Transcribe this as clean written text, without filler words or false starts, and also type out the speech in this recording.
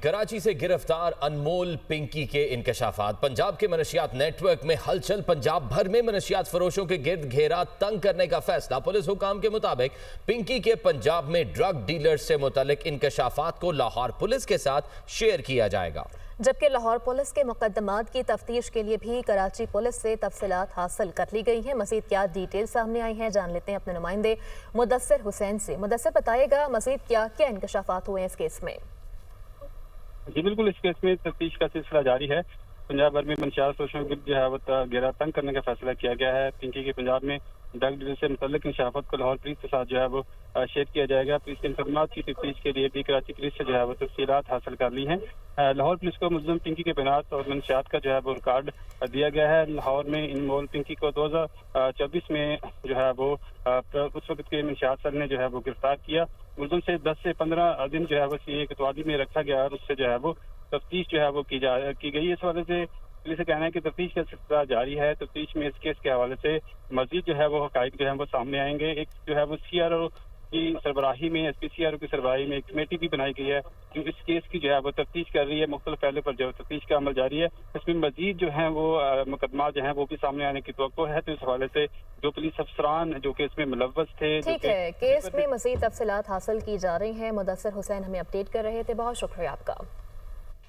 کراچی سے گرفتار انمول پنکی کے انکشافات۔ پنجاب کے منشیات نیٹ ورک میں ہلچل۔ پنجاب بھر میں منشیات فروشوں کے گرد گھیرا تنگ کرنے کا فیصلہ۔ پولیس حکام کے مطابق پنکی کے پنجاب میں ڈرگ ڈیلر سے متعلق انکشافات کو لاہور پولیس کے ساتھ شیئر کیا جائے گا، جبکہ لاہور پولیس کے مقدمات کی تفتیش کے لیے بھی کراچی پولیس سے تفصیلات حاصل کر لی گئی ہیں۔ مزید کیا ڈیٹیل سامنے آئی ہیں، جان لیتے ہیں اپنے نمائندے مدثر حسین سے۔ مدثر، بتائے گا مزید کیا انکشافات ہوئے ہیں اس کیس میں؟ جی بالکل، اس کیس میں تفتیش کا سلسلہ جاری ہے۔ پنجاب بھر میں منشیات فروشوں کے جو ہے وہ گھیرا تنگ کرنے کا فیصلہ کیا گیا ہے۔ پنکی کے پنجاب میں ڈرگ ڈیلر سے متعلق انکشافات کو لاہور پولیس کے ساتھ جو ہے وہ شیئر کیا جائے گا۔ پولیس کے انتظامات کی تفتیش کے لیے بھی کراچی پولیس سے جو ہے وہ تفصیلات حاصل کر لی ہیں۔ لاہور پولیس کو ملزم پنکی کے بینات اور منشیات کا جو ہے وہ ریکارڈ دیا گیا ہے۔ لاہور میں انمول پنکی کو 2024 میں جو ہے وہ اس وقت کے منشیات سر نے جو ہے وہ گرفتار کیا۔ ملزم سے 10 سے 15 دن جو ہے وہ کوتوالی میں رکھا گیا اور اس سے جو ہے وہ تفتیش جو ہے وہ کی گئی۔ اس حوالے سے پولیس کا کہنا ہے کہ تفتیش کا سلسلہ جاری ہے۔ تفتیش میں اس کیس کے حوالے سے مزید جو ہے وہ حقائق جو ہے وہ سامنے آئیں گے۔ ایک جو ہے وہ سی آر او کی سربراہی میں S P C R O کی سربراہی میں ایک کمیٹی بھی بنائی گئی ہے جو اس کیس کی جو ہے وہ تفتیش کر رہی ہے۔ مختلف پہلو پر جو تفتیش کا عمل جاری ہے، اس میں مزید جو ہیں وہ مقدمات جو ہیں وہ بھی سامنے آنے کی توقع ہے۔ تو اس حوالے سے جو پولیس افسران جو کیس میں ملوث تھے، ٹھیک ہے، کیس میں مزید تفصیلات حاصل کی جا رہی ہیں۔ مدثر حسین ہمیں اپڈیٹ کر رہے تھے، بہت شکریہ آپ کا۔